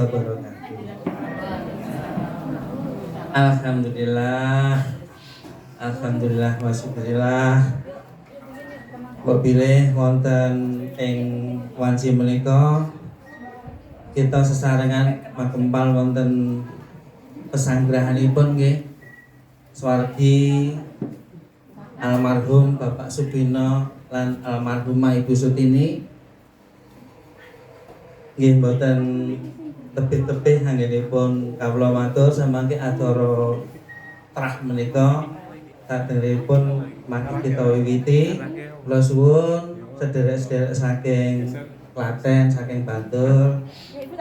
wabarakatuh. Alhamdulillah, alhamdulillah wa syukurillah. Wabile wonten ing wanci menika kita sesarengan makempal wonten pesanggrahanipun nggih swargi almarhum Bapak Subino lan almarhumah Ibu Sutini. Nggih mboten tebih-tebih anggenipun kawula matur samangke acara trah menika saderengipun mangke kita wiwiti. Kula suwun sederek-sederek saking Klaten, saking Bantul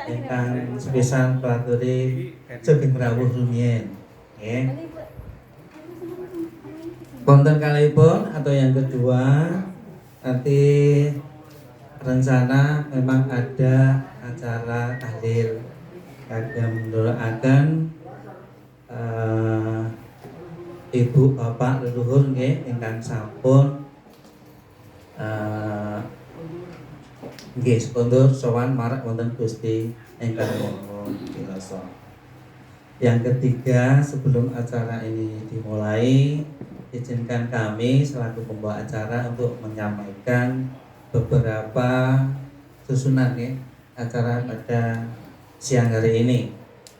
ingkang sepisan pelaturi Sugeng rawuh rumiyin. Nggih. Wonten kalihipun atau yang kedua nanti rencana memang ada acara tahlil kagem ndorokaken ibu bapak leluhur nggih ingkang sampun nggih sepuntur sowan marang wonten Gusti ingkang Maha Kuwasa. Yang ketiga, sebelum acara ini dimulai, izinkan kami selaku pembawa acara untuk menyampaikan beberapa susunan ya, acara pada siang hari ini.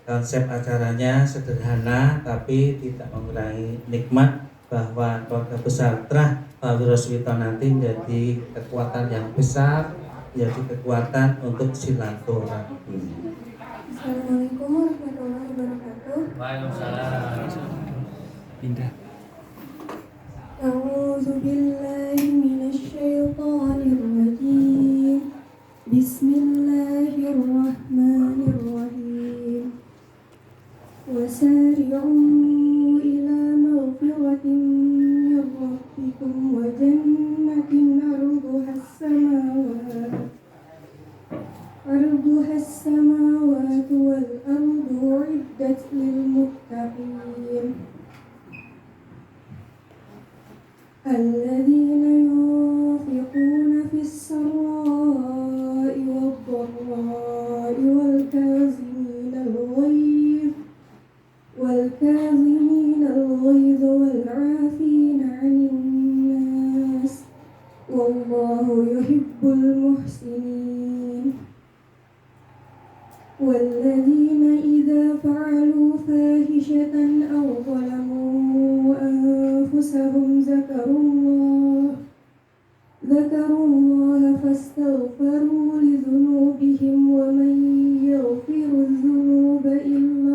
Konsep acaranya sederhana tapi tidak mengurangi nikmat bahwa keluarga besar Trah Wiroswito nanti menjadi kekuatan yang besar, menjadi kekuatan untuk silaturahmi. Assalamualaikum warahmatullahi wabarakatuh. Waalaikumsalam. Pindah. A'udzu billahi minasyaitonir rajim. Bismillahirrahmanirrahim. Wasari'u ila maghfiratin min rabbikum wa jannatin 'arduhas samawati wal ardu 'iddat lil muttaqin. الذين ينفقون في السراء والضراء والكاظمين الغيظ والعافين عن الناس والله يحب المحسنين. والذين إذا فعلوا فاحشة أو ظلموا أنفسهم ذكروا الله فاستغفروا لذنوبهم ومن يغفر الذنوب إلا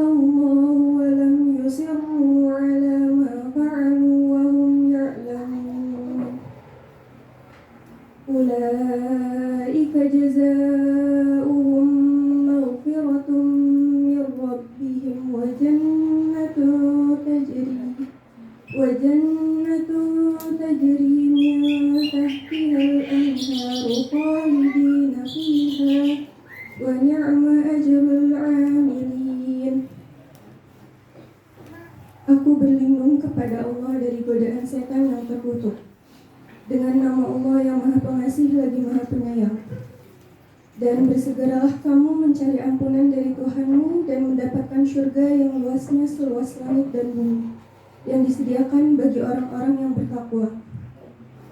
الله ولم يصروا على ما فعلوا وهم يعلمون. أولئك جزاؤهم مغفرة من ربهم وجنة تجري من تحتها الأنهار خالدين فيها ونعم أجر العاملين. Aku berlindung kepada Allah dari godaan setan yang terkutuk. Dengan nama Allah yang Maha Pengasih lagi Maha Penyayang. Dan bersegeralah kamu mencari ampunan dari Tuhanmu dan mendapatkan surga yang luasnya seluas langit dan bumi, yang disediakan bagi orang-orang yang bertakwa,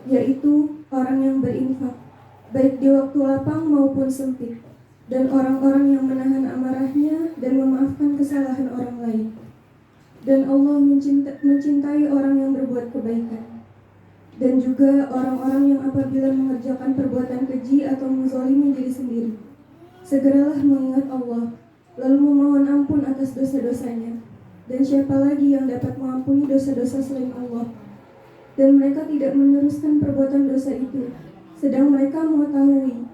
yaitu orang yang berinfak, baik di waktu lapang maupun sempit, dan orang-orang yang menahan amarahnya dan memaafkan kesalahan orang lain. Dan Allah mencintai orang yang berbuat kebaikan, dan juga orang-orang yang apabila mengerjakan perbuatan keji atau menzalimi diri sendiri, segeralah mengingat Allah, lalu memohon ampun atas dosa-dosanya. Dan siapa lagi yang dapat mengampuni dosa-dosa selain Allah? Dan mereka tidak meneruskan perbuatan dosa itu, sedang mereka mengetahui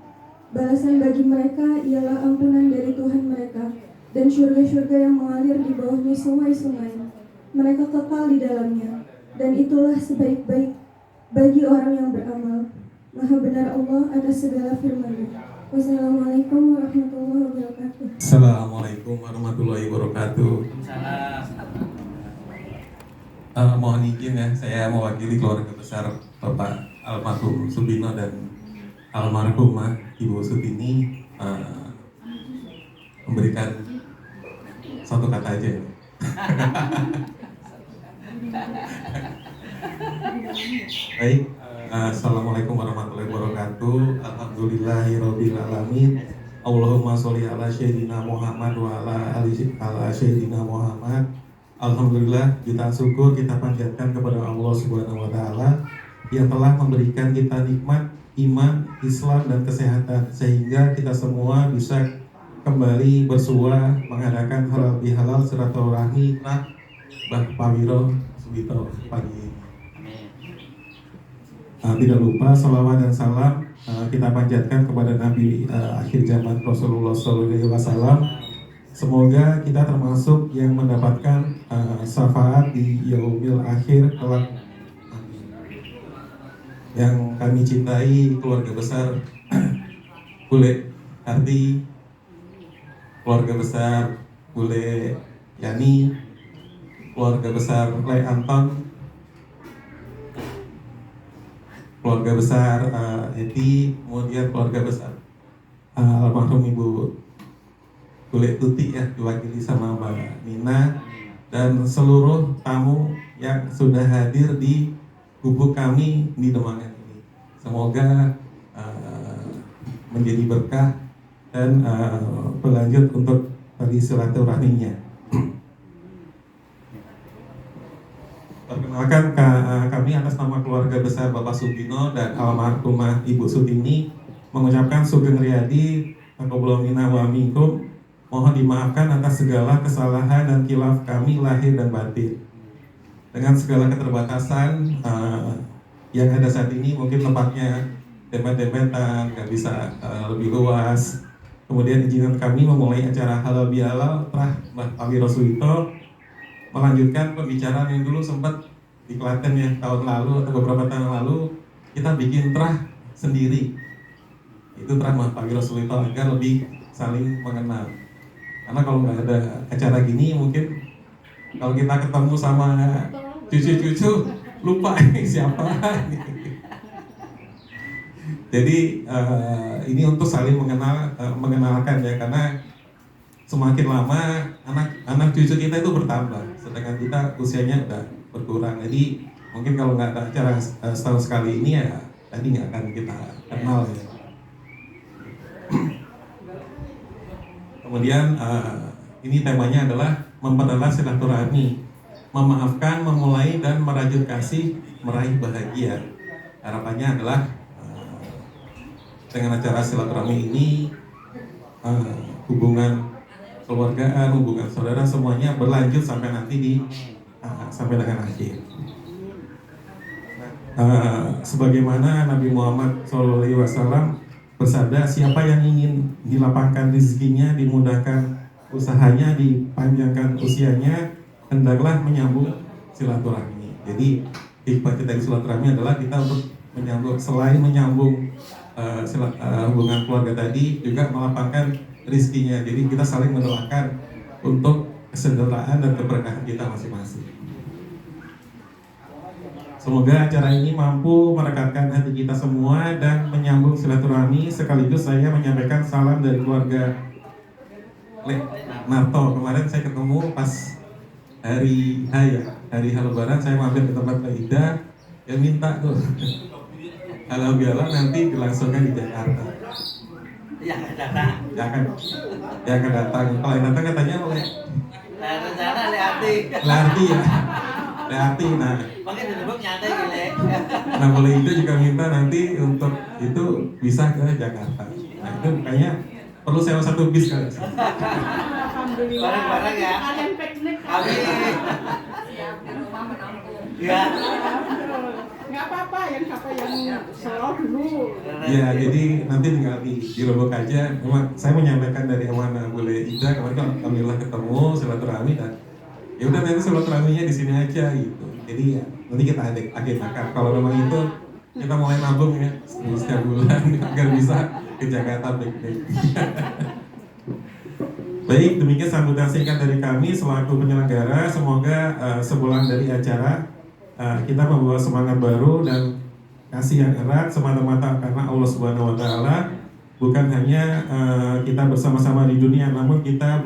balasan bagi mereka ialah ampunan dari Tuhan mereka dan surga-surga yang mengalir di bawahnya sungai-sungai. Mereka kekal di dalamnya, dan itulah sebaik-baik bagi orang yang beramal. Maha benar Allah atas segala firman-Nya. Wassalamualaikum warahmatullahi wabarakatuh. Assalamualaikum warahmatullahi wabarakatuh. Mohon izin ya, saya mewakili keluarga besar Bapak almarhum Subino dan almarhumah Ibu Sutini lewat aja. Baik, assalamualaikum warahmatullahi wabarakatuh. Alhamdulillahirabbil alamin. Allahumma sholli ala sayyidina Muhammad wa ala sayyidina Muhammad. Alhamdulillah, kita syukur, kita panjatkan kepada Allah Subhanahu wa taala yang telah memberikan kita nikmat iman, Islam dan kesehatan sehingga kita semua bisa kembali bersua mengadakan halal bihalal silaturahmi Mbah Pawiro Subito pagi ini. Tidak lupa salawat dan salam kita panjatkan kepada Nabi akhir zaman Rasulullah SAW. Semoga kita termasuk yang mendapatkan syafaat di yaumil akhir kelak. Yang kami cintai keluarga besar Bule Ardi, keluarga besar Bule Yani, keluarga besar Le Anton, keluarga besar Eti, kemudian keluarga besar almarhum Ibu Bule Tuti ya, diwakili sama Mbak Nina, dan seluruh tamu yang sudah hadir di gubuk kami di Demangan ini. Semoga menjadi berkah dan berlanjut untuk tadi silaturahminya. Perkenalkan kami atas nama keluarga besar Bapak Sugino dan almarhumah Ibu Sutini mengucapkan sugeng riyadi taqabbalallahu minna wa minkum. Mohon dimaafkan atas segala kesalahan dan khilaf kami lahir dan batin. Dengan segala keterbatasan yang ada saat ini, mungkin tempatnya dempet-dempetan, nggak bisa lebih luas. Kemudian izinkan kami memulai acara halal bihalal Mbah Pawiro Subito melanjutkan pembicaraan yang dulu sempat di Klaten ya tahun lalu atau beberapa tahun lalu kita bikin terah sendiri. Itu terah Mbah Pawiro Subito agar lebih saling mengenal. Karena kalau nggak ada acara gini mungkin kalau kita ketemu sama cucu-cucu lupa ini siapa. Jadi ini untuk saling mengenalkan ya, karena semakin lama anak cucu kita itu bertambah, sedangkan kita usianya udah berkurang. Jadi mungkin kalau nggak ada acara setahun sekali ini ya tadi nggak akan kita kenal ya. Kemudian ini temanya adalah mempererat silaturahmi, memaafkan, memulai dan merajut kasih, meraih bahagia. Harapannya adalah dengan acara silaturahmi ini hubungan keluargaan, hubungan saudara semuanya berlanjut sampai nanti sampai dengan akhir. Sebagaimana Nabi Muhammad SAW bersabda, siapa yang ingin dilapangkan rezekinya, dimudahkan usahanya, dipanjangkan usianya, hendaklah menyambung silaturahmi. Jadi hikmah kita di silaturahmi adalah kita untuk menyambung, selain menyambung hubungan keluarga tadi, juga melapangkan rezekinya. Jadi kita saling mendoakan untuk kesejahteraan dan keberkahan kita masing-masing. Semoga acara ini mampu merekatkan hati kita semua dan menyambung silaturahmi. Sekaligus saya menyampaikan salam dari keluarga Narto. Kemarin saya ketemu pas hari Lebaran, saya mampir ke tempat Mbak Ida, yang minta tuh halal bihalal nanti dilangsungkan di Jakarta. Ya datang. Ya akan datang. Kalau yang datang katanya oleh Rencana Leati. Leati ya. Leati. Nah, Mungkin disebut nyantai gile. nah boleh itu juga minta nanti untuk itu bisa ke Jakarta. Nah itu kayaknya perlu sewa satu bis kali. Alhamdulillah. Bareng-bareng ya. Kalian piknik. Kami. Siap di rumah menampung. Ya. Nggak apa-apa yang selalu dulu. Ya jadi nanti tinggal di Lombok aja. Memang saya menyampaikan dari amanah Bule Ida kemarin kan alhamdulillah ketemu silaturahmi dan ya udah nanti silaturahminya di sini aja gitu. Jadi ya nanti kita agendakan. Kalau memang itu kita mulai nabung ya setiap bulan agar bisa ke Jakarta piknik. Baik, demikian sambutan singkat dari kami selaku penyelenggara. Semoga sebulan dari acara kita membawa semangat baru dan kasih yang erat semata-mata karena Allah Subhanahu Wa Taala. Bukan hanya kita bersama-sama di dunia, namun kita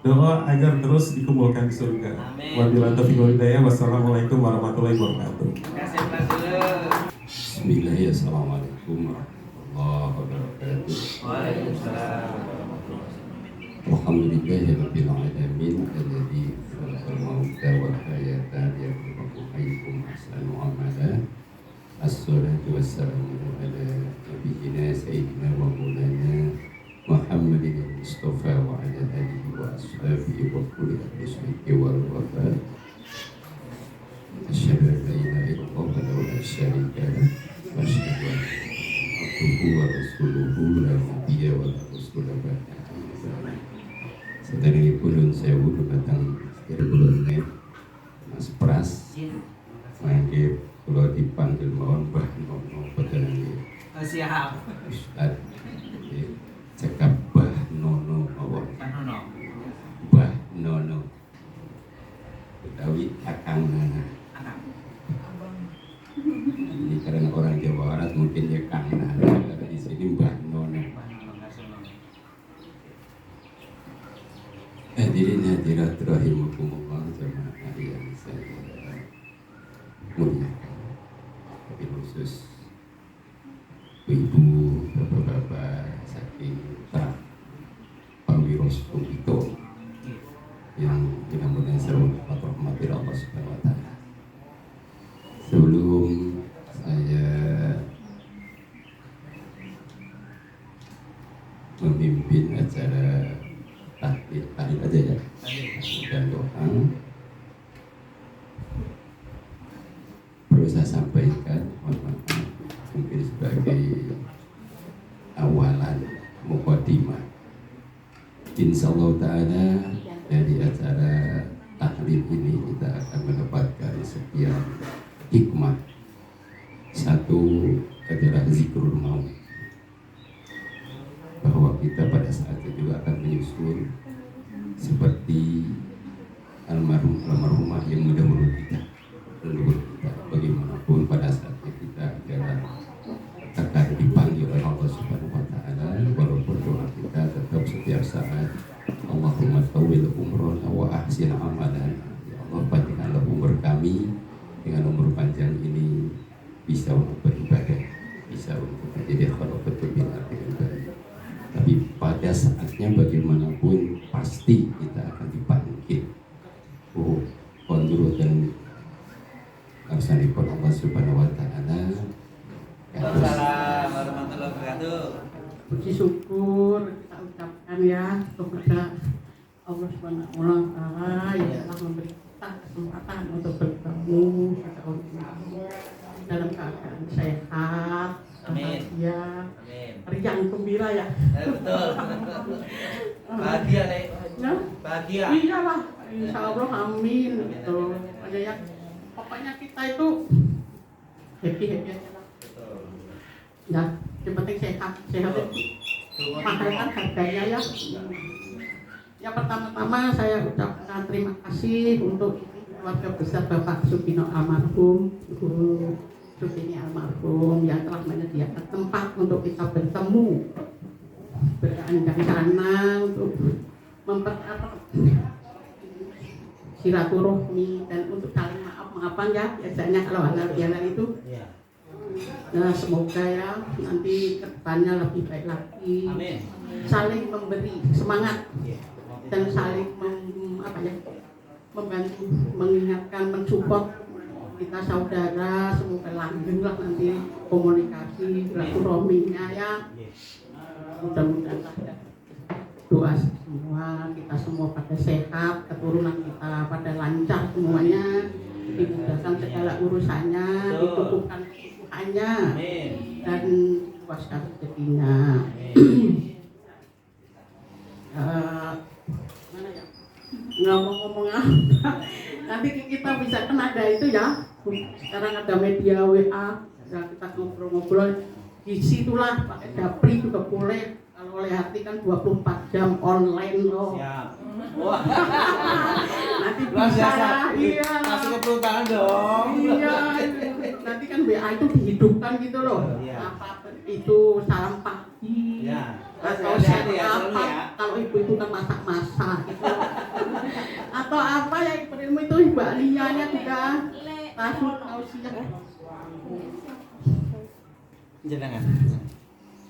Doa agar terus dikumpulkan di surga. Amin. Wabillahi taufiq wal hidayah. Wassalamualaikum warahmatullahi wabarakatuh. Kasih kelas dulu. Bismillahirrahmanirrahim. Assalamualaikum warahmatullahi wabarakatuh. Waalaikumsalam. Alhamdulillahirabbil alamin alladzi khalaqal mauta wal hayata liyabluwakum ayyukum ahsanu amala. Assalatu wassalamu ala nabiyyina sayyidina wa maulana Muhammadin al-Mustafa wa ala alihi wa ashabihi wa kulli ahli wal wafa. Asyhadu an la ilaha illallah wa la syarika lahu wa asyhadu anna abduhu wa rasuluhu la nabiyya wa la rasula ba'dahu. Sadanipun sewu dumateng sedherek Mas Pras mangke kula dipanggil mawon Mbah Nono boten Siap. Ustaz cekap Mbah Nono mawon. Panono. Mbah Nono utawi Akang Nana. Anak. Ini karena orang Jawa Barat mungkin ya Kang Nana, karena di sini Mbah Nono. Panono Gasono. Hadirin hadirat rahimakumullah jamaah yang saya muliakan. Tapi khusus ibu, bapak-bapak saking Pak Pawiros Pungito yang mudah-mudahan selalu dapat rahmati Allah Subhanahu wa taala. Sebelum saya memimpin acara tahlil aja ya dan doa, perlu saya sampaikan mungkin sebagai awalan mukadimah. Insyaallah taala dari acara tahlil ini kita akan mendapatkan sekian hikmah. Satu adalah zikrul maut, bahwa kita pada saat itu juga akan menyusul seperti almarhumah yang mendahului kita, bagaimanapun pada saatnya kita akan dipanggil oleh Allah Subhanahu wa taala, walaupun doa kita tetap setiap saat Allahumma tawil umrana wa ahsin amalan. Ya Allah, panjangkanlah umur kami, dengan umur panjang ini bisa untuk beribadah, bisa untuk menjadi khalifatul bil ardi. Tapi pada saatnya bagaimanapun pasti kita akan dipanggil. Kondur dan karsanipun Allah Subhanahu wa taala. Waalaikumsalam warahmatullahi wabarakatuh. Puji syukur kita ucapkan ya kepada Allah Subhanahu wa taala yang telah memberi kita kesempatan untuk bertemu dalam keadaan sehat, Amin. bahagia, Amin. riang gembira ya. Betul. Bahagia nih. Ya, Bahagia. iyalah, insya Allah amin. Gitu. Pokoknya kita itu happy aja lah. Betul. Ya, yang penting sehat itu mahal kan harganya ya. Yang pertama-tama saya ucapkan terima kasih untuk keluarga besar Bapak Sugino almarhum, Ibu Sugini almarhum yang telah menyediakan tempat untuk kita bertemu, berandang sana untuk mempererat silaturahmi dan untuk saling maaf-maafan ya, biasanya kalau halal bihalal itu. Iya. Nah, semoga ya nanti kedepannya lebih baik lagi. Amin. Saling memberi semangat Iya. dan saling membantu, mengingatkan, mensupport kita saudara. Semoga langgeng lah nanti komunikasi silaturahminya ya. Mudah-mudahan ada doa semua, kita semua pada sehat, keturunan kita pada lancar semuanya, dimudahkan segala urusannya, dicukupkan kebutuhannya dan puaskan rezekinya. Mana ya? Ngomong-ngomong apa? Nanti kita bisa ada itu ya. Sekarang ada media WA, ya kita ngobrol-ngobrol. Di situlah pakai dapri juga boleh. Kalau oleh hati kan 24 jam online loh. Siap. Wah. Nanti Luar bisa biasa. lah, iya. Kasih keperluan dong. Iya, nanti kan WA itu dihidupkan gitu loh. Iya. Apa itu salam pagi. Iya. Atau Hati-hati ya, siapa? selalu ya. Kalau ibu itu kan masak-masak gitu. Mbak Lianya juga Tasut Nausia. Jenengan.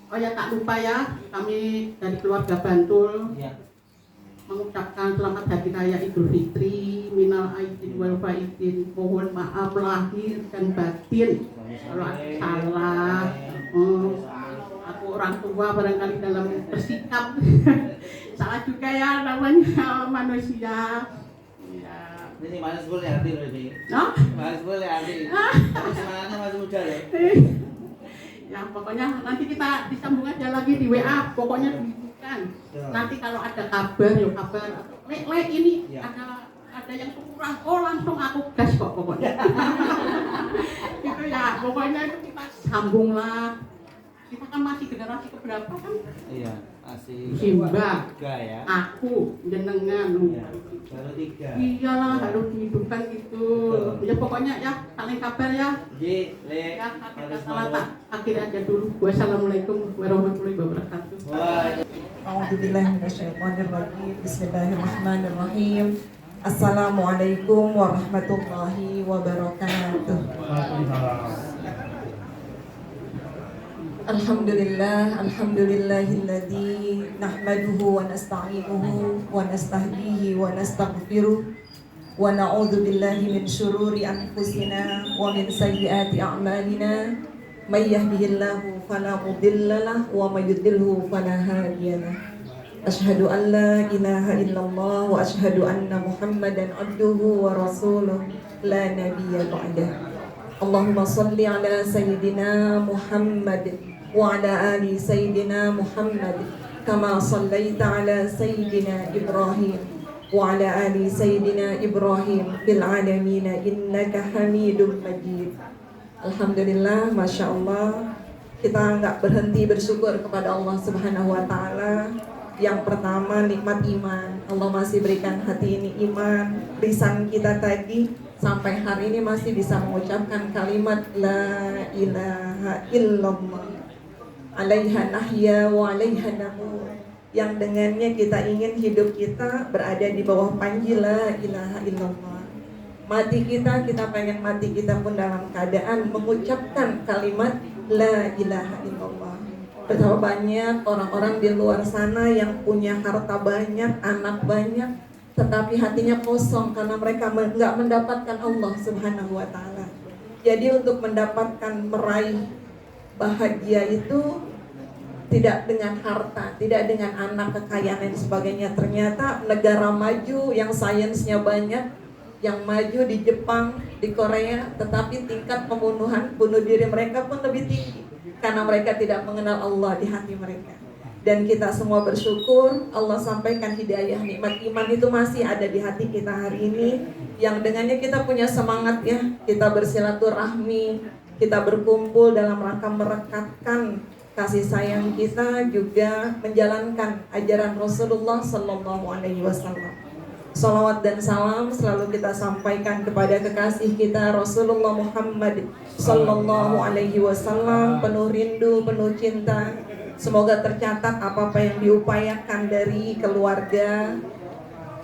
Oh ya, tak lupa ya, kami dari keluarga Bantul Iya. mengucapkan selamat hari raya Idul Fitri, minal aidin wal faizin, mohon maaf lahir dan batin kalau ada salah. Aku orang tua barangkali dalam bersikap salah juga ya, namanya manusia. Ya. Ini malas boleh hati loh ini. No? Malas boleh hati. Tapi semangatnya masih muda loh. Ya pokoknya nanti kita disambung aja lagi di WA, pokoknya bukan. Nanti kalau ada kabar, ya kabar. Le ini Ya. ada yang kurang, oh langsung aku gas kok pokoknya. Gitu ya, pokoknya itu kita sambung lah. Kita kan masih generasi keberapa kan? Iya, masih Simba, 3 ya. aku, jenengan. Iya, baru 3. Iyalah harus dihidupkan gitu. Betul. Ya pokoknya ya saling kabar ya. Ji, Le, Ya, harus salah mau. tak akhir aja dulu. Wassalamualaikum warahmatullahi wabarakatuh. Wah, A'udzubillahiminasyaitonirrajim. Bismillahirrahmanirrahim. Assalamualaikum warahmatullahi wabarakatuh. Alhamdulillahilladzi nahmaduhu wa nasta'inuhu wa nastahdihi wa nastaghfiruh wa na'udzu billahi min syururi anfusina wa min sayyiati a'malina may yahdihillahu fala mudilla lahu wa may yudlilhu fala hadiya lahu. Asyhadu an la ilaha illallah wa asyhadu anna Muhammadan abduhu wa rasuluh la nabiyya ba'dah. Allahumma salli ala sayyidina Muhammad wa ala ali sayyidina Muhammad kama sallaita ala sayyidina Ibrahim wa ala ali sayyidina Ibrahim fil alamin innaka Hamidum Majid. Alhamdulillah, Masya Allah, kita nggak berhenti bersyukur kepada Allah Subhanahu wa Ta'ala. Yang pertama, nikmat iman. Allah masih berikan hati ini iman. Lisan kita tadi sampai hari ini masih bisa mengucapkan kalimat La ilaha illallah, alaiha nahya wa alaiha namut, yang dengannya kita ingin hidup kita berada di bawah panji La ilaha illallah. Mati kita pengen mati kita pun dalam keadaan mengucapkan kalimat La ilaha illallah. Betapa banyak orang-orang di luar sana yang punya harta banyak, anak banyak, tetapi hatinya kosong karena mereka nggak mendapatkan Allah Subhanahu wa Ta'ala. Jadi untuk mendapatkan meraih bahagia itu tidak dengan harta, tidak dengan anak, kekayaan dan sebagainya. Ternyata negara maju yang sainsnya banyak, yang maju di Jepang, di Korea, tetapi tingkat pembunuhan, bunuh diri mereka pun lebih tinggi karena mereka tidak mengenal Allah di hati mereka. Dan kita semua bersyukur Allah sampaikan hidayah, nikmat iman itu masih ada di hati kita hari ini, yang dengannya kita punya semangat ya, kita bersilaturahmi, kita berkumpul dalam rangka merekatkan kasih sayang kita, juga menjalankan ajaran Rasulullah Sallallahu Alaihi Wasallam. Salawat dan salam selalu kita sampaikan kepada kekasih kita Rasulullah Muhammad Sallallahu Alaihi Wasallam, penuh rindu, penuh cinta. Semoga tercatat apa-apa yang diupayakan dari keluarga,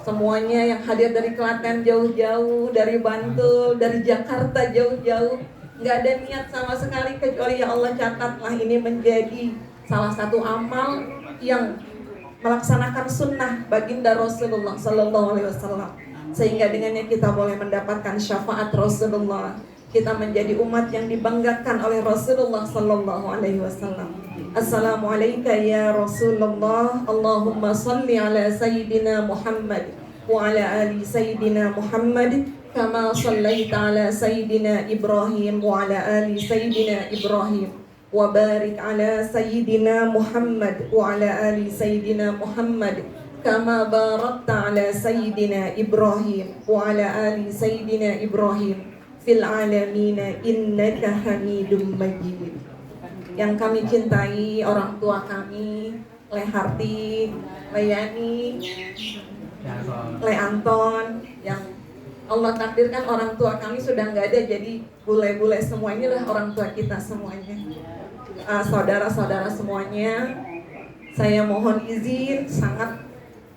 semuanya yang hadir dari Klaten jauh-jauh, dari Bantul, dari Jakarta jauh-jauh, nggak ada niat sama sekali kecuali ya Allah catatlah ini menjadi salah satu amal yang melaksanakan sunnah baginda Rasulullah Sallallahu Alaihi Wasallam, sehingga dengannya kita boleh mendapatkan syafaat Rasulullah. Kita menjadi umat yang dibanggakan oleh Rasulullah Sallallahu Alaihi Wasallam. Assalamualaikum ya Rasulullah. Allahumma salli ala Sayyidina Muhammad wa ala ali Sayyidina Muhammad kama sallaita ala Sayyidina Ibrahim wa ala ali Sayyidina Ibrahim wa barik ala Sayyidina Muhammad wa ala ali Sayyidina Muhammad kama barakta ala Sayyidina Ibrahim wa ala ali Sayyidina Ibrahim fil alamina innaka Hamidum Majid. Yang kami cintai orang tua kami, Le Harti, Le Yani, Le Anton, yang Allah takdirkan orang tua kami sudah nggak ada, jadi bule-bule semuanya lah orang tua kita semuanya. Saudara-saudara semuanya, saya mohon izin sangat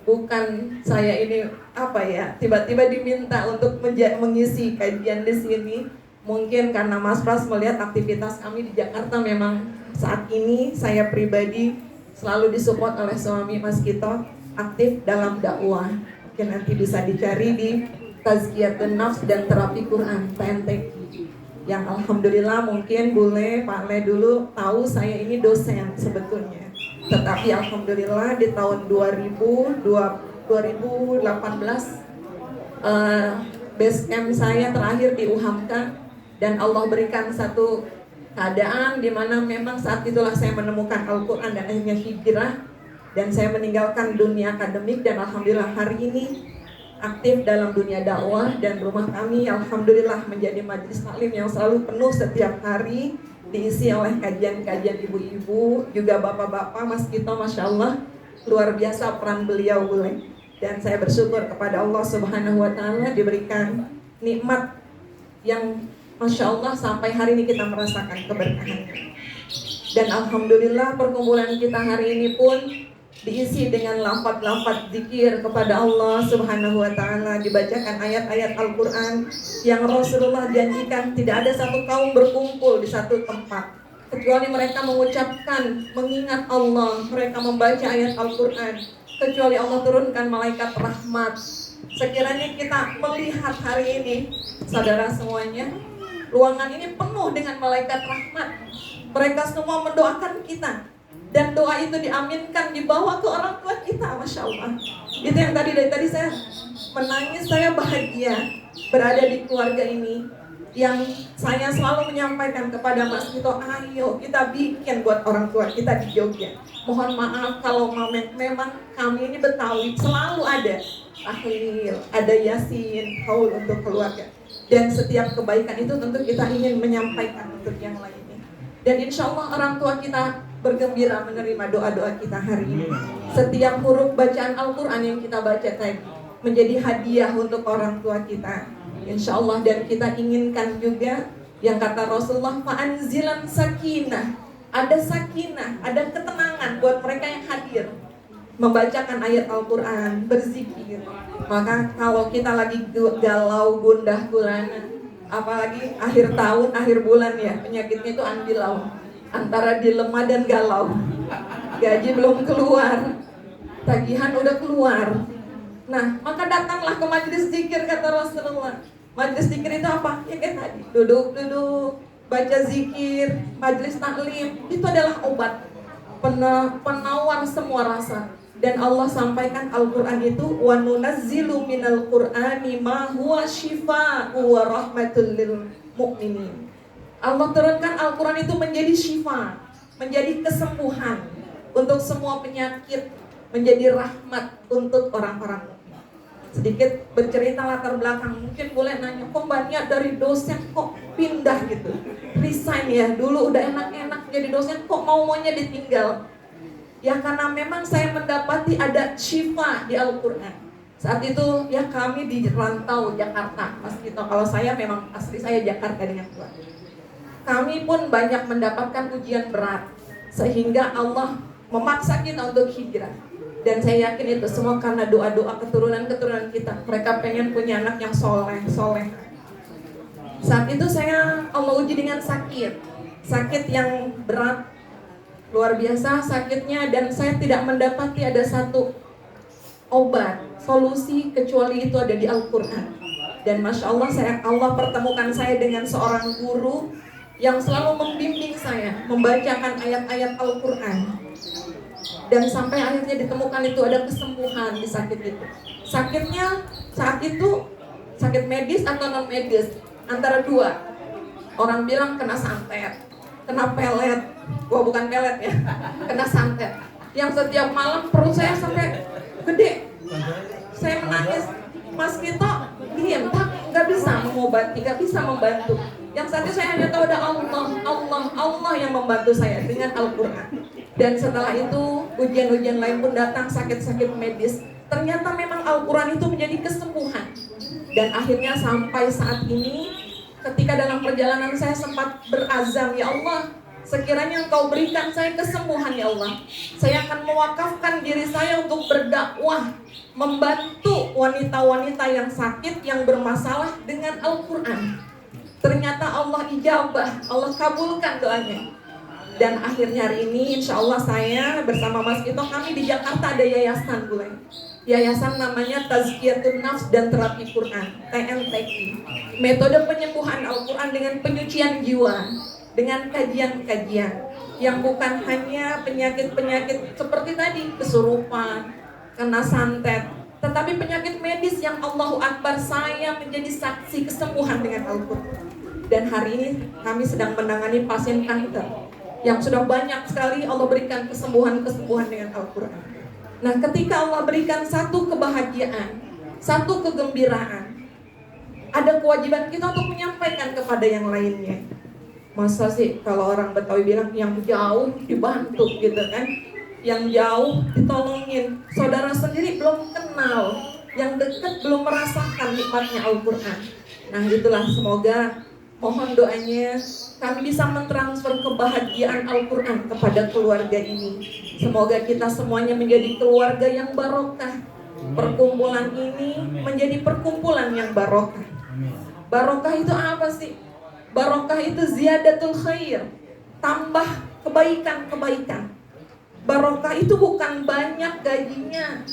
bukan saya ini apa ya, tiba-tiba diminta untuk mengisi kajian di sini. Mungkin karena Mas Pras melihat aktivitas kami di Jakarta, memang saat ini saya pribadi selalu disupport oleh suami Mas Kito aktif dalam dakwah. Mungkin nanti bisa dicari di Tazkiyatun Nafs dan Terapi Quran TNT, yang alhamdulillah mungkin Bule, Pak Le dulu tahu saya ini dosen sebetulnya. Tetapi alhamdulillah di tahun 2018 base camp saya terakhir di Uhamka, dan Allah berikan satu keadaan di mana memang saat itulah saya menemukan Al-Quran dan akhirnya hijrah, dan saya meninggalkan dunia akademik, dan alhamdulillah hari ini aktif dalam dunia dakwah. Dan rumah kami alhamdulillah menjadi majelis taklim yang selalu penuh setiap hari, diisi oleh kajian-kajian ibu-ibu, juga bapak-bapak. Mas Kito Masya Allah luar biasa peran beliau boleh. Dan saya bersyukur kepada Allah Subhanahu wa Ta'ala diberikan nikmat yang Masya Allah sampai hari ini kita merasakan keberkahannya. Dan alhamdulillah perkumpulan kita hari ini pun diisi dengan lafaz-lafaz zikir kepada Allah Subhanahu wa Ta'ala, dibacakan ayat-ayat Al-Quran yang Rasulullah janjikan tidak ada satu kaum berkumpul di satu tempat kecuali mereka mengucapkan mengingat Allah, mereka membaca ayat Al-Quran, kecuali Allah turunkan malaikat rahmat. Sekiranya kita melihat hari ini, saudara semuanya, ruangan ini penuh dengan malaikat rahmat. Mereka semua mendoakan kita, dan doa itu diaminkan, dibawa ke orang tua kita. Masya Allah. Itu yang dari tadi saya menangis, saya bahagia berada di keluarga ini. Yang saya selalu menyampaikan kepada Mas Kito, ayo kita bikin buat orang tua kita di Jogja. Mohon maaf kalau memang kami ini Betawi, selalu ada tahlil, ada yasin, haul untuk keluarga. Dan setiap kebaikan itu tentu kita ingin menyampaikan untuk yang lainnya. Dan insya Allah orang tua kita bergembira menerima doa-doa kita hari ini. Setiap huruf bacaan Al-Quran yang kita baca tadi menjadi hadiah untuk orang tua kita, insya Allah. Dan kita inginkan juga yang kata Rasulullah, fa'anzilan sakinah, ada sakinah, ada ketenangan buat mereka yang hadir membacakan ayat Al-Quran, berzikir. Maka kalau kita lagi galau, gundah gulana, apalagi akhir tahun, akhir bulan ya, penyakitnya itu andilau, antara dilema dan galau. Gaji belum keluar, tagihan udah keluar. Nah, maka datanglah ke majelis zikir, kata Rasulullah. Majelis zikir itu apa? Ya kayak tadi, duduk-duduk, baca zikir, majelis taklim, itu adalah obat penawar semua rasa. Dan Allah sampaikan Al-Quran itu, wa nunazzilu minal Qur'ani ma huwa shifaa'u wa rahmatul lil mu'minin. Allah turunkan Al-Quran itu menjadi syifa, menjadi kesembuhan untuk semua penyakit, menjadi rahmat untuk orang-orang mukmin. Sedikit bercerita latar belakang, mungkin boleh nanya, kok banyak dari dosen kok pindah gitu, resign ya, dulu udah enak-enak jadi dosen kok maunya ditinggal. Ya karena memang saya mendapati ada syifa di Al-Quran. Saat itu ya kami di rantau Jakarta, Mas Kito. Kalau saya memang asli saya Jakarta dengan keluarga. Kami pun banyak mendapatkan ujian berat, sehingga Allah memaksa kita untuk hijrah. Dan saya yakin itu semua karena doa-doa keturunan-keturunan kita. Mereka pengen punya anak yang soleh. Saat itu Allah uji dengan sakit yang berat, luar biasa sakitnya, dan saya tidak mendapati ada satu obat, solusi kecuali itu ada di Al-Quran. Dan Masya Allah, Allah pertemukan saya dengan seorang guru yang selalu membimbing saya membacakan ayat-ayat Al-Quran. Dan sampai akhirnya ditemukan itu ada kesembuhan di sakit itu. Sakitnya saat itu sakit medis atau non medis, antara dua. Orang bilang kena santet, kena pelet. Wah, bukan pelet ya, kena santet. Yang setiap malam perut saya sampai gede. Saya menangis. Mas Kito diam, nggak bisa mengobati, nggak bisa membantu. Yang saat itu saya hanya tahu ada Allah yang membantu saya dengan Al-Quran. Dan setelah itu ujian-ujian lain pun datang, sakit-sakit medis. Ternyata memang Al-Quran itu menjadi kesembuhan. Dan akhirnya sampai saat ini, ketika dalam perjalanan saya sempat berazam, ya Allah, Sekiranya Engkau berikan saya kesembuhan ya Allah, saya akan mewakafkan diri saya untuk berdakwah, membantu wanita-wanita yang sakit, yang bermasalah dengan Al-Quran. Ternyata Allah ijabah, Allah kabulkan doanya. Dan akhirnya hari ini insya Allah saya bersama Mas Ito, kami di Jakarta ada yayasan gue. Yayasan namanya Tazkiyatun Nafs dan Terapi Quran, TNTI. Metode penyembuhan Al-Quran dengan penyucian jiwa, dengan kajian-kajian yang bukan hanya penyakit-penyakit seperti tadi, kesurupan, kena santet, tetapi penyakit medis yang Allahu Akbar, saya menjadi saksi kesembuhan dengan Al-Quran. Dan hari ini kami sedang menangani pasien kanker yang sudah banyak sekali Allah berikan kesembuhan-kesembuhan dengan Al-Quran. Nah, ketika Allah berikan satu kebahagiaan, satu kegembiraan, ada kewajiban kita untuk menyampaikan kepada yang lainnya. Masa sih kalau orang Betawi bilang yang jauh dibantu gitu kan, yang jauh ditolongin, saudara sendiri belum kenal, yang dekat belum merasakan nikmatnya Al-Quran. Nah itulah, semoga mohon doanya kami bisa mentransfer kebahagiaan Al-Quran kepada keluarga ini. Semoga kita semuanya menjadi keluarga yang barokah. Perkumpulan ini menjadi perkumpulan yang barokah. Barokah itu apa sih? Barokah itu ziyadatul khair, tambah kebaikan-kebaikan. Barokah itu bukan banyak gajinya,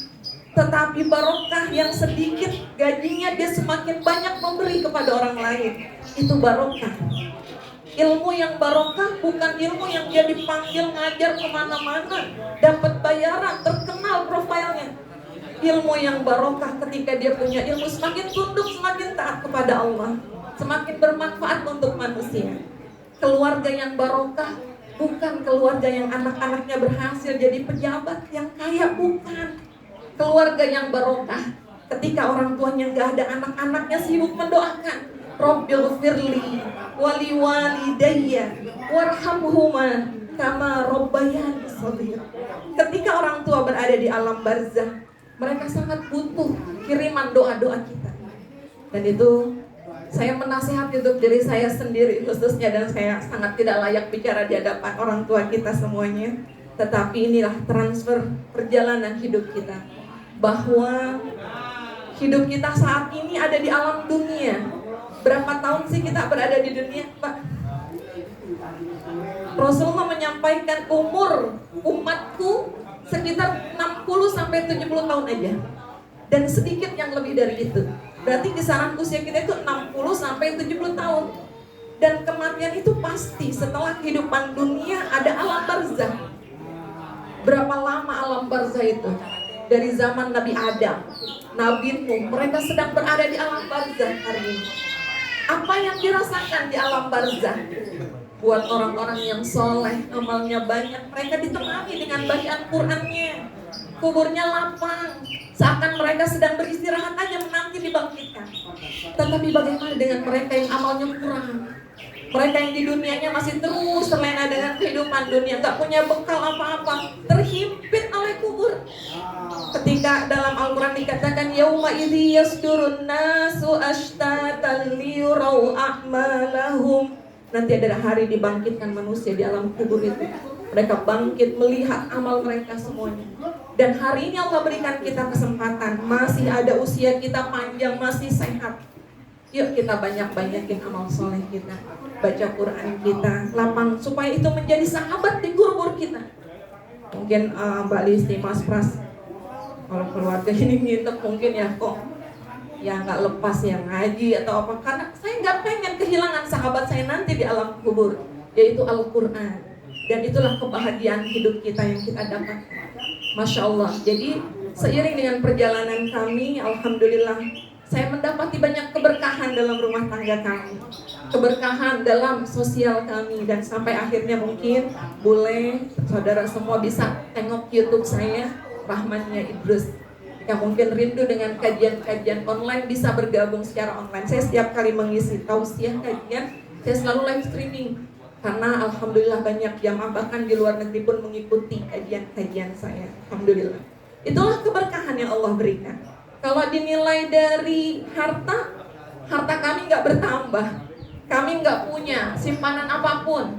tetapi barokah yang sedikit gajinya dia semakin banyak memberi kepada orang lain. Itu barokah. Ilmu yang barokah bukan ilmu yang dia dipanggil ngajar kemana-mana, dapat bayaran, terkenal profilnya. Ilmu yang barokah ketika dia punya ilmu, semakin tunduk, semakin taat kepada Allah, semakin bermanfaat untuk manusia. Keluarga yang barokah bukan keluarga yang anak-anaknya berhasil jadi pejabat yang kaya, bukan. Keluarga yang barokah ketika orang tuanya gak ada, anak-anaknya sibuk mendoakan, Rabbighfirli wali walidayya warhamhuma kama rabbayani shaghira. Ketika orang tua berada di alam barzah, mereka sangat butuh kiriman doa-doa kita. Dan itu saya menasihati untuk diri saya sendiri khususnya, dan saya sangat tidak layak bicara di hadapan orang tua kita semuanya. Tetapi inilah transfer perjalanan hidup kita, bahwa hidup kita saat ini ada di alam dunia. Berapa tahun sih kita berada di dunia, Pak? Rasulullah menyampaikan umur umatku sekitar 60-70 tahun aja, dan sedikit yang lebih dari itu. Berarti kisaran usia kita itu 60-70 tahun. Dan kematian itu pasti. Setelah kehidupan dunia ada alam barzah. Berapa lama alam barzah itu? Dari zaman Nabi Adam, Nabi Nuh, mereka sedang berada di alam barzah hari ini. Apa yang dirasakan di alam barzah? Buat orang-orang yang soleh, amalnya banyak, mereka ditemani dengan bacaan Qur'annya. Kuburnya lapang, seakan mereka sedang beristirahat aja menanti dibangkitkan. Tetapi bagaimana dengan mereka yang amalnya kurang? Mereka yang di dunianya masih terus terlena dengan kehidupan dunia, gak punya bekal apa-apa, terhimpit oleh kubur. Ketika dalam Al-Quran dikatakan yauma idzi yasdurun nasu ashtatan liyurau a'malahum. Nanti ada hari dibangkitkan manusia di alam kubur itu. Mereka bangkit melihat amal mereka semuanya. Dan hari ini Allah berikan kita kesempatan, masih ada usia kita panjang, masih sehat. Yuk kita banyak-banyakin amal soleh kita, baca Quran kita, lapang, supaya itu menjadi sahabat di kubur kita. Mungkin Mbak Listi, Mas Pras, kalau keluarga ini nginep mungkin ya kok ya nggak lepas yang ngaji atau apa, karena saya nggak pengen kehilangan sahabat saya nanti di alam kubur, yaitu Al-Quran. Dan itulah kebahagiaan hidup kita yang kita dapat. Masya Allah. Jadi seiring dengan perjalanan kami, alhamdulillah, saya mendapati banyak keberkahan dalam rumah tangga kami, keberkahan dalam sosial kami, dan sampai akhirnya mungkin boleh saudara semua bisa tengok YouTube saya, Rahmania Idrus. Yang mungkin rindu dengan kajian-kajian online, bisa bergabung secara online. Saya setiap kali mengisi tausiah kajian, saya selalu live streaming. Karena alhamdulillah banyak jamaah bahkan di luar negeri pun mengikuti kajian-kajian saya. Alhamdulillah. Itulah keberkahan yang Allah berikan. Kalau dinilai dari harta kami nggak bertambah. Kami nggak punya simpanan apapun.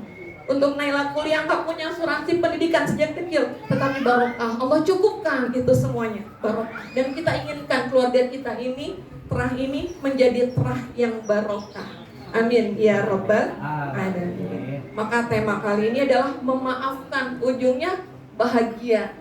Untuk Naila kuliah nggak punya asuransi pendidikan sejak kecil, tetapi barokah. Allah cukupkan itu semuanya, barokah. Dan kita inginkan keluarga kita ini, terah ini menjadi terah yang barokah. Amin ya rabbal alamin. Maka tema kali ini adalah memaafkan, ujungnya bahagia.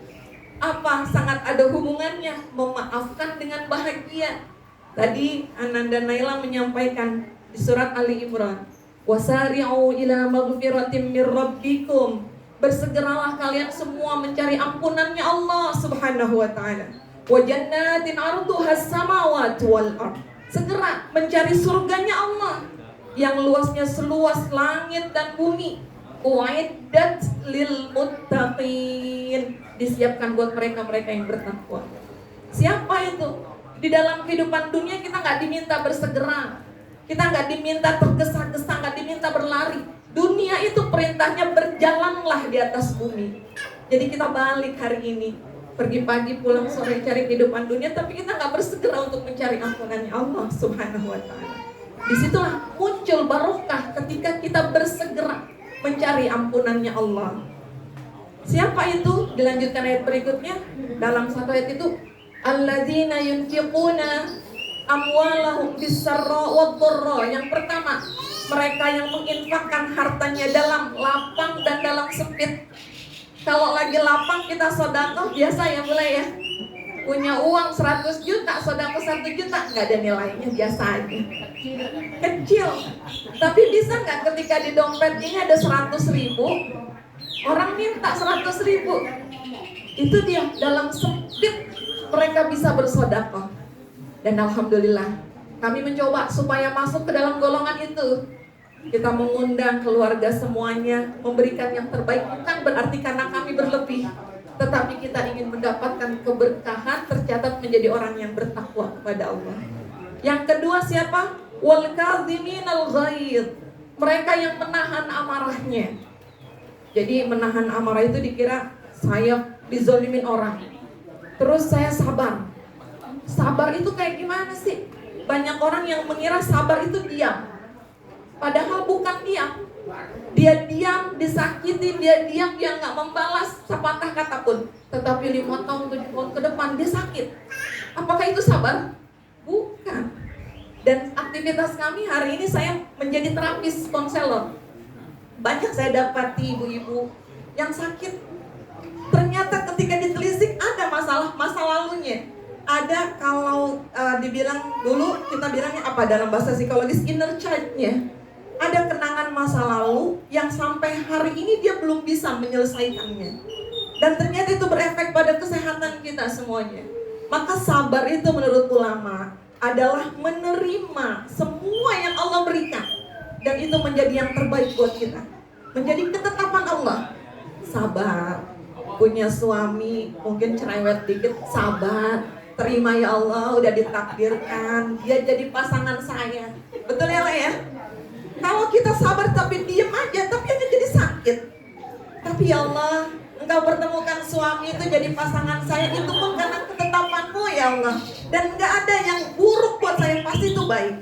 Apa sangat ada hubungannya memaafkan dengan bahagia? Tadi Ananda Naila menyampaikan di surat Ali Imran, wasari'u ila maghfiratin mir rabbikum. Bersegeralah kalian semua mencari ampunannya Allah Subhanahu wa taala. Wa jannatin 'arduhas samawati wal ard. Segera mencari surganya Allah yang luasnya seluas langit dan bumi. Uiddat lil muttaqin. Disiapkan buat mereka-mereka yang bertakwa. Siapa itu? Di dalam kehidupan dunia kita nggak diminta bersegera, kita nggak diminta tergesa-gesa, nggak diminta berlari. Dunia itu perintahnya berjalanlah di atas bumi. Jadi kita balik hari ini, pergi pagi pulang sore cari kehidupan dunia, tapi kita nggak bersegera untuk mencari ampunannya Allah Subhanahu wa taala. Disitulah muncul barokah ketika kita bersegera mencari ampunannya Allah. Siapa itu? Dilanjutkan ayat berikutnya. Dalam satu ayat itu, alladzina yunfiquna amwalahum bis-sarra wad-dharra. Yang pertama, mereka yang menginfakkan hartanya dalam lapang dan dalam sempit. Kalau lagi lapang kita sedekah biasa ya mulai ya. Punya uang 100 juta, sedekah 1 juta, nggak ada nilainya, biasa aja. Kecil. Tapi bisa nggak ketika di dompet ini ada 100.000, orang minta 100.000. Itu dia, dalam sempit mereka bisa bersedekah. Dan alhamdulillah kami mencoba supaya masuk ke dalam golongan itu. Kita mengundang keluarga semuanya memberikan yang terbaik, bukan berarti karena kami berlebih, tetapi kita ingin mendapatkan keberkahan, tercatat menjadi orang yang bertakwa kepada Allah. Yang kedua siapa? Wal kadhiminal ghaidh. Mereka yang menahan amarahnya. Jadi menahan amarah itu dikira saya dizolimin orang, terus saya sabar. Sabar itu kayak gimana sih? Banyak orang yang mengira sabar itu diam, padahal bukan diam. Dia diam, disakiti, dia diam, dia nggak membalas sepatah kata pun. Tetapi 5 tahun, 7 tahun ke depan dia sakit. Apakah itu sabar? Bukan. Dan aktivitas kami hari ini saya menjadi terapis konselor. Banyak saya dapati ibu-ibu yang sakit. Ternyata ketika ditelisik ada masa lalunya. Ada kalau dibilang dulu kita bilangnya apa dalam bahasa psikologis, inner child-nya. Ada kenangan masa lalu yang sampai hari ini dia belum bisa menyelesaikannya. Dan ternyata itu berefek pada kesehatan kita semuanya. Maka sabar itu menurut ulama adalah menerima semua yang Allah berikan. Dan itu menjadi yang terbaik buat kita. Menjadi ketetapan Allah. Sabar. Punya suami mungkin cerewet dikit, sabar. Terima ya Allah, udah ditakdirkan dia jadi pasangan saya. Betul ya lah ya? Kalau kita sabar tapi diem aja, tapi aja jadi sakit. Tapi ya Allah, Engkau pertemukan suami itu jadi pasangan saya, itu pun karena ketetapan-Mu ya Allah. Dan gak ada yang buruk buat saya, pasti itu baik.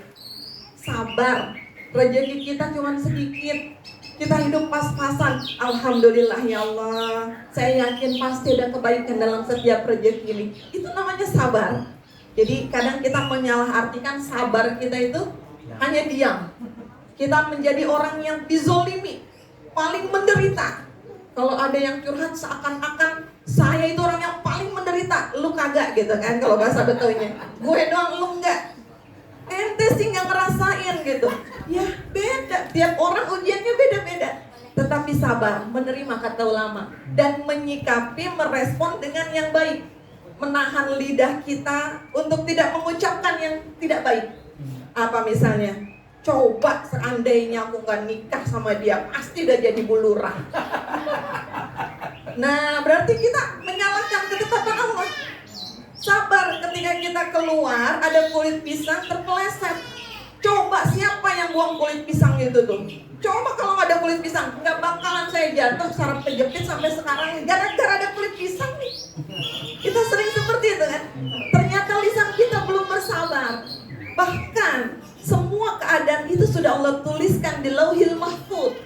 Sabar. Rezeki kita cuma sedikit, kita hidup pas-pasan. Alhamdulillah ya Allah, saya yakin pasti ada kebaikan dalam setiap rezeki ini. Itu namanya sabar. Jadi kadang kita menyalahartikan sabar kita itu hanya diam. Kita menjadi orang yang dizolimi, paling menderita. Kalau ada yang curhat seakan-akan saya itu orang yang paling menderita. Lu kagak gitu kan kalau bahasa Betawinya. Gue doang, lu enggak. Ente sih gak ngerasain gitu. Ya beda, tiap orang ujiannya beda-beda. Tetapi sabar, menerima kata ulama. Dan menyikapi, merespon dengan yang baik. Menahan lidah kita untuk tidak mengucapkan yang tidak baik. Apa misalnya? Coba seandainya aku gak nikah sama dia, pasti udah jadi bulurah. Nah berarti kita menyalahkan ketetapan Allah. Sabar ketika kita keluar, ada kulit pisang terpeleset. Coba siapa yang buang kulit pisang itu tuh? Coba kalau gak ada kulit pisang, gak bakalan saya jatuh saraf kejepit sampai sekarang. Gara-gara ada kulit pisang nih. Kita sering seperti itu kan. Ternyata lisan kita belum bersabar. Bahkan semua keadaan itu sudah Allah tuliskan di Lauhil Mahfuz.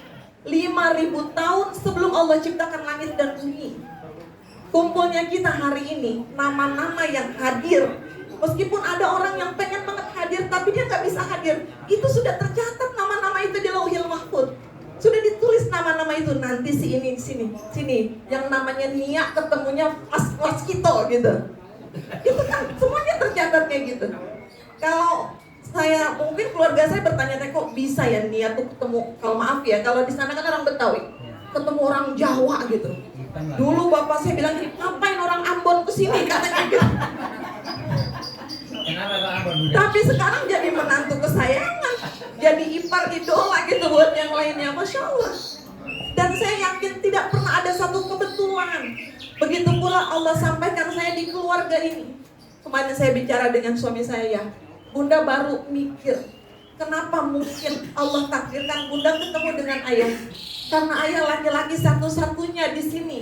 5 5.000 tahun sebelum Allah ciptakan langit dan bumi. Kumpulnya kita hari ini, nama-nama yang hadir, meskipun ada orang yang pengen banget hadir tapi dia nggak bisa hadir, itu sudah tercatat nama-nama itu di Lauhil Mahfuz. Sudah ditulis nama-nama itu, nanti si ini sini yang namanya Nia ketemunya Mas Kito gitu. Itu kan semuanya tercatat kayak gitu. Kalau saya, mungkin keluarga saya bertanya, kok bisa ya Nia tuh ketemu, kalau maaf ya, kalau di sana kan orang Betawi, ketemu orang Jawa gitu. Dulu bapak saya bilang, ngapain orang Ambon kesini, katanya gitu. Tapi sekarang jadi menantu kesayangan, jadi ipar idola gitu buat yang lainnya, Masya Allah. Dan saya yakin tidak pernah ada satu kebetulan. Begitu pula Allah sampaikan saya di keluarga ini. Kemarin saya bicara dengan suami saya, Bunda baru mikir, kenapa mungkin Allah takdirkan Bunda ketemu dengan ayah? Karena ayah laki-laki satu-satunya di sini.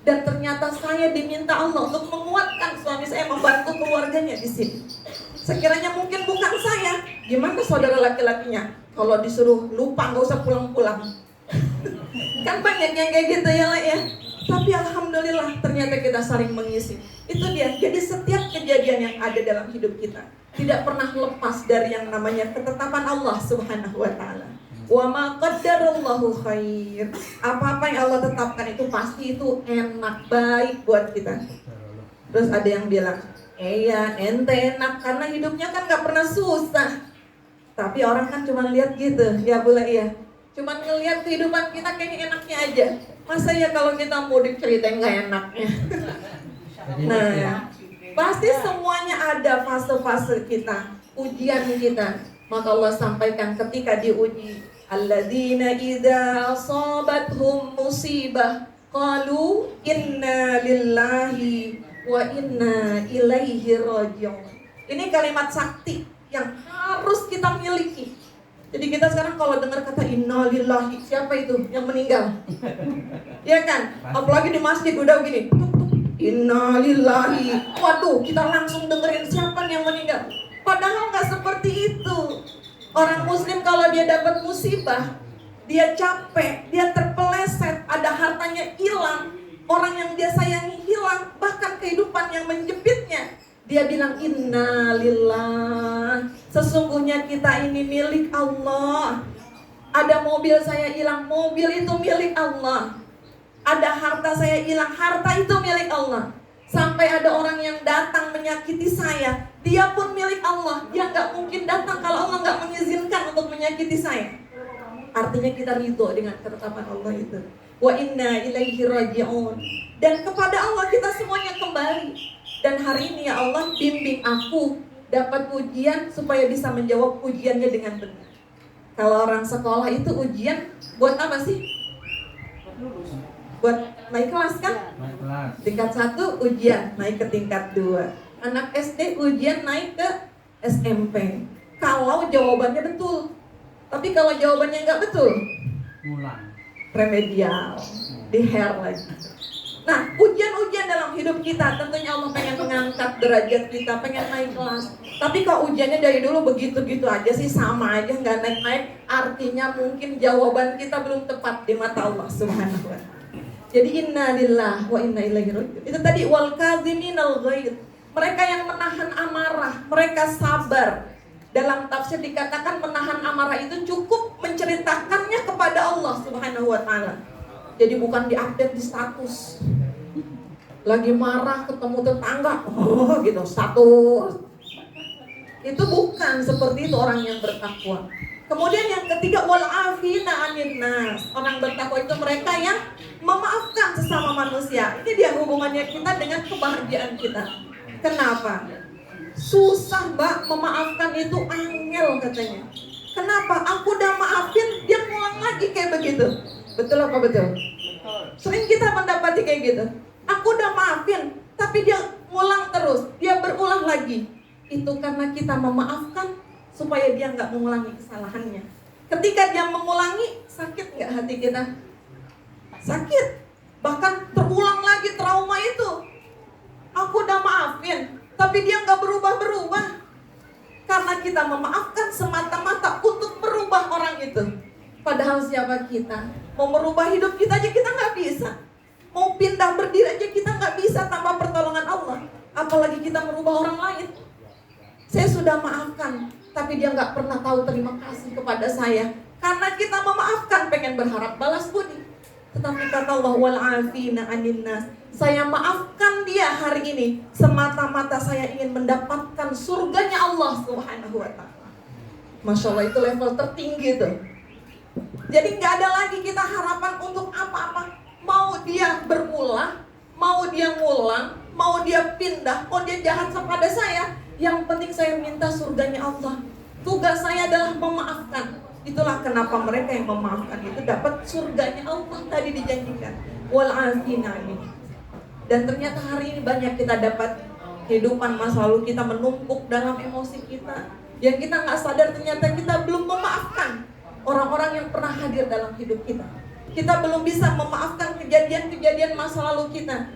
Dan ternyata saya diminta Allah untuk menguatkan suami saya, membantu keluarganya di sini. Sekiranya mungkin bukan saya, gimana saudara laki-lakinya? Kalau disuruh lupa nggak usah pulang-pulang. Kan banyak yang kayak gitu ya lah ya. Tapi alhamdulillah ternyata kita saling mengisi. Itu dia. Jadi setiap kejadian yang ada dalam hidup kita tidak pernah lepas dari yang namanya ketetapan Allah Subhanahu wa taala. Wa ma qaddarallahu khair. Apa-apa yang Allah tetapkan itu pasti itu enak, baik buat kita. Terus ada yang bilang, "Iya, ente enak karena hidupnya kan gak pernah susah." Tapi orang kan cuma lihat gitu, ya boleh ya. Cuman ngelihat kehidupan kita kayaknya enaknya aja. Masa ya kalau kita mau diceritain gak enaknya? Nah, pasti semuanya ada fase-fase kita, ujian kita. Maka Allah sampaikan ketika diuji, alladzina idza asabathum musibah qalu inna lillahi wa inna ilaihi raji'un. Ini kalimat sakti yang harus kita miliki. Jadi kita sekarang kalau dengar kata innalillahi, siapa itu yang meninggal? Ya kan? Apalagi di masjid udah gini, innalillahi. Waduh, kita langsung dengerin siapa yang meninggal. Padahal nggak seperti itu. Orang muslim kalau dia dapat musibah, dia capek, dia terpeleset, ada hartanya hilang, orang yang dia sayangi hilang, bahkan kehidupan yang menjepitnya, dia bilang innalillah. Sesungguhnya kita ini milik Allah. Ada mobil saya hilang, mobil itu milik Allah. Ada harta saya hilang, harta itu milik Allah. Sampai ada orang yang datang menyakiti saya, dia pun milik Allah. Dia nggak mungkin datang kalau Allah nggak mengizinkan untuk menyakiti saya. Artinya kita ridho dengan ketetapan Allah itu. Wa inna ilaihi raji'un. Dan kepada Allah kita semuanya kembali. Dan hari ini ya Allah bimbing aku dapat ujian supaya bisa menjawab ujiannya dengan benar. Kalau orang sekolah itu ujian buat apa sih? Buat naik kelas kan? Tingkat 1 ujian naik ke tingkat 2. Anak SD ujian naik ke SMP. Kalau jawabannya betul. Tapi kalau jawabannya nggak betul, remedial, di hair lagi. Nah, ujian-ujian dalam hidup kita, tentunya Allah pengen mengangkat derajat kita, pengen naik kelas. Tapi kok ujiannya dari dulu begitu-gitu aja sih, sama aja, nggak naik-naik. Artinya mungkin jawaban kita belum tepat di mata Allah Subhanahu wa ta'ala. Jadi inna lillah wa inna ilaihi raji'un. Itu tadi wal kadziminal ghaidz. Mereka yang menahan amarah, mereka sabar. Dalam tafsir dikatakan menahan amarah itu cukup menceritakannya kepada Allah Subhanahu wa ta'ala. Jadi bukan diupdate di status. Lagi marah ketemu tetangga, oh gitu, status. Itu bukan seperti itu orang yang bertakwa. Kemudian yang ketiga, wal afina anin nas. Orang bertakwa itu mereka yang memaafkan sesama manusia. Ini dia hubungannya kita dengan kebahagiaan kita. Kenapa? Susah mbak, memaafkan itu angel katanya. Kenapa? Aku udah maafin, dia ngulang lagi kayak begitu. Betul apa betul? Sering kita mendapati kayak gitu. Aku udah maafin, tapi dia ngulang terus, dia berulang lagi. Itu karena kita memaafkan supaya dia nggak mengulangi kesalahannya. Ketika dia mengulangi, sakit nggak hati kita? Sakit. Bahkan terulang lagi trauma itu. Aku udah maafin, tapi dia nggak berubah-berubah. Karena kita memaafkan semata-mata untuk merubah orang itu. Padahal siapa kita? Mau merubah hidup kita aja kita nggak bisa. Mau pindah berdiri aja kita nggak bisa tanpa pertolongan Allah. Apalagi kita merubah orang lain. Saya sudah maafkan, tapi dia nggak pernah tahu terima kasih kepada saya. Karena kita memaafkan pengen berharap balas budi. Tetapi kata Allah, wal afina 'anil nas. Saya maafkan dia hari ini semata-mata saya ingin mendapatkan surganya Allah Subhanahu wa taala. Masya Allah, itu level tertinggi tuh. Jadi nggak ada lagi kita harapan untuk apa-apa. Mau dia berulah, mau dia ngulang, mau dia pindah, mau dia jahat kepada saya, yang penting saya minta surganya Allah. Tugas saya adalah memaafkan. Itulah kenapa mereka yang memaafkan itu dapat surganya Allah tadi dijanjikan. Wal afina ini. Dan ternyata hari ini banyak kita dapat kehidupan masa lalu kita menumpuk dalam emosi kita, yang kita nggak sadar ternyata kita belum memaafkan orang-orang yang pernah hadir dalam hidup kita. Kita belum bisa memaafkan kejadian-kejadian masa lalu kita.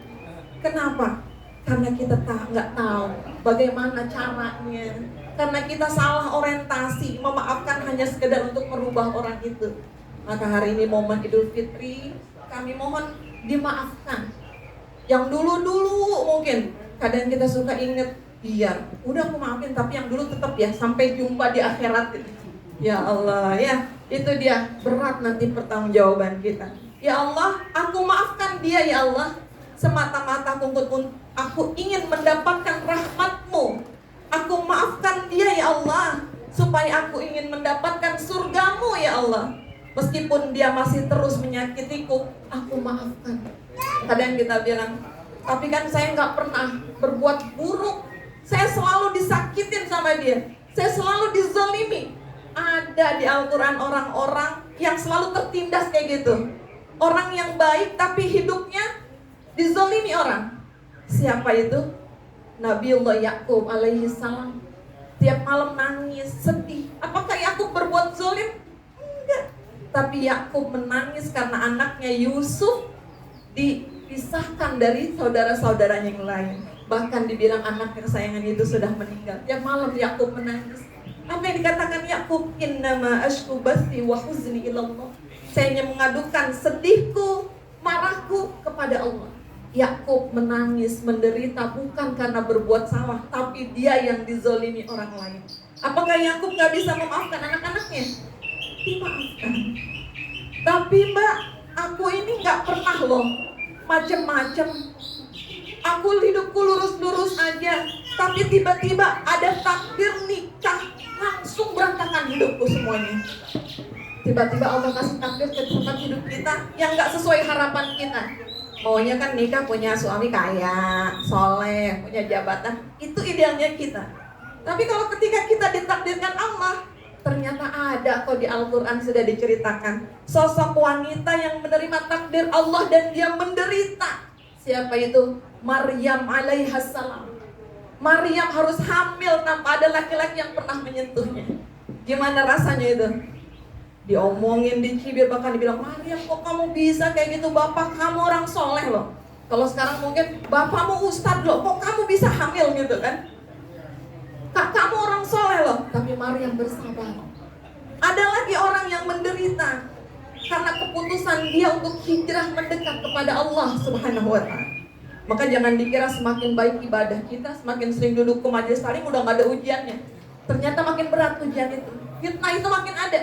Kenapa? Karena kita nggak tahu bagaimana caranya. Karena kita salah orientasi, memaafkan hanya sekedar untuk merubah orang itu. Maka hari ini momen Idul Fitri, kami mohon dimaafkan. Yang dulu-dulu mungkin kadang kita suka inget, biar udah aku maafin, tapi yang dulu tetap ya, sampai jumpa di akhirat. Ya Allah, ya itu dia berat nanti pertanggungjawaban kita. Ya Allah, aku maafkan dia ya Allah, semata-mata aku ingin mendapatkan rahmat-Mu. Aku maafkan dia ya Allah, supaya aku ingin mendapatkan surga-Mu ya Allah. Meskipun dia masih terus menyakitiku, aku maafkan. Kadang kita bilang, tapi kan saya nggak pernah berbuat buruk. Saya selalu disakitin sama dia, saya selalu dizalimi. Ada di Al-Quran orang-orang yang selalu tertindas kayak gitu. Orang yang baik tapi hidupnya dizalimi orang. Siapa itu? Nabiullah Yakub alaihi salam. Tiap malam nangis, sedih. Apakah Yakub berbuat zalim? Enggak. Tapi Yakub menangis karena anaknya Yusuf dipisahkan dari saudara-saudaranya yang lain. Bahkan dibilang anak kesayangan itu sudah meninggal. Tiap malam Yakub menangis. Apa yang dikatakan Yakub? Innama ashku bathi wa huzni ilallah. Saya hanya mengadukan sedihku, marahku kepada Allah. Yakub menangis, menderita bukan karena berbuat salah, tapi dia yang dizolimi orang lain. Apakah Yakub gak bisa memaafkan anak-anaknya? Dimaafkan. Tapi Mbak, aku ini gak pernah loh macem-macem. Aku hidupku lurus-lurus aja, tapi tiba-tiba ada takdir nikah, langsung berantakan hidupku semuanya. Tiba-tiba Allah kasih takdir ke tempat hidup kita yang gak sesuai harapan kita. Maunya kan nikah punya suami kaya, soleh, punya jabatan. Itu idealnya kita. Tapi kalau ketika kita ditakdirkan Allah, ternyata ada kok di Al-Quran sudah diceritakan sosok wanita yang menerima takdir Allah dan dia menderita. Siapa itu? Maryam alaihissalam. Maryam harus hamil tanpa ada laki-laki yang pernah menyentuhnya. Gimana rasanya itu? Diomongin, dicibir, bahkan dibilang, Maryam kok kamu bisa kayak gitu, bapak kamu orang soleh loh. Kalau sekarang mungkin bapakmu ustadz loh, kok kamu bisa hamil gitu kan. Kak kamu orang soleh loh. Tapi Maryam bersabar. Ada lagi orang yang menderita karena keputusan dia untuk hijrah mendekat kepada Allah Subhanahu wa ta'ala. Maka jangan dikira semakin baik ibadah kita, semakin sering duduk ke majelis taklim udah gak ada ujiannya. Ternyata makin berat ujian itu. Fitnah itu makin ada.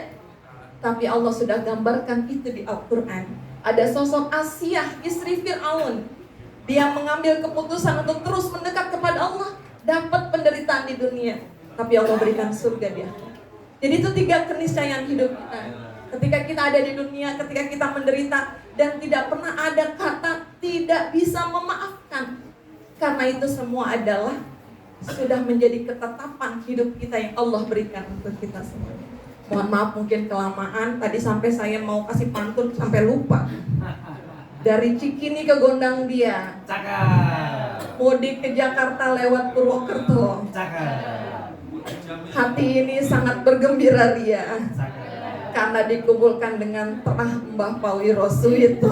Tapi Allah sudah gambarkan itu di Al-Quran. Ada sosok Asiyah, istri Fir'aun. Dia mengambil keputusan untuk terus mendekat kepada Allah. Dapat penderitaan di dunia, tapi Allah berikan surga dia. Jadi itu 3 keniscayaan hidup kita. Ketika kita ada di dunia, ketika kita menderita, dan tidak pernah ada kata tidak bisa memaafkan. Karena itu semua adalah sudah menjadi ketetapan hidup kita yang Allah berikan untuk kita semuanya. Mohon maaf mungkin kelamaan, tadi sampai saya mau kasih pantun sampai lupa. Dari Cikini ke Gondang Dia, Cakep. mudik ke Jakarta lewat Purwokerto. Cakep. Hati ini sangat bergembira ria, Cakep. karena dikumpulkan dengan terah Mbah Pawi Rosuito.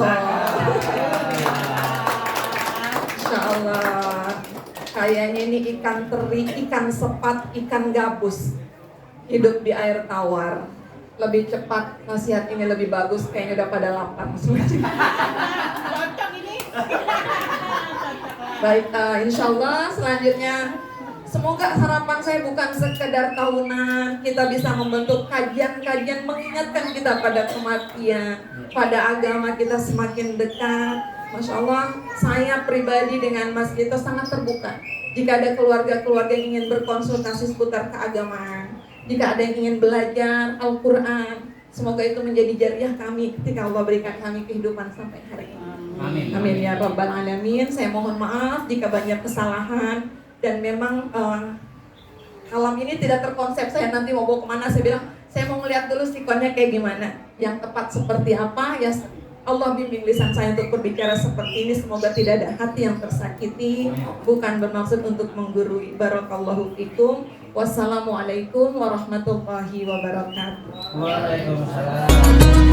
Insya Allah. Kayaknya ini ikan teri, ikan sepat, ikan gabus. Hidup di air tawar. lebih cepat, nasihat ini lebih bagus. Kayaknya udah pada lapar semua. Cocok ini. Baik, insya Allah selanjutnya semoga harapan saya bukan sekedar tahunan, kita bisa membentuk kajian-kajian mengingatkan kita pada kematian, pada agama kita semakin dekat. Masya Allah, saya pribadi dengan Mas Gito sangat terbuka. Jika ada keluarga-keluarga yang ingin berkonsultasi seputar keagamaan, jika ada yang ingin belajar Al-Quran, semoga itu menjadi jariah kami ketika Allah berikan kami kehidupan sampai hari ini. Amin. Amin ya Rabbal Alamin. Saya mohon maaf jika banyak kesalahan. Dan memang malam ini tidak terkonsep saya nanti mau bawa kemana. Saya bilang saya mau ngeliat dulu sikonnya kayak gimana, yang tepat seperti apa. Ya Allah bimbing lisan saya untuk berbicara seperti ini. Semoga tidak ada hati yang tersakiti. Bukan bermaksud untuk menggurui. Barakallahu fikum. Wassalamualaikum warahmatullahi wabarakatuh. Waalaikumsalam.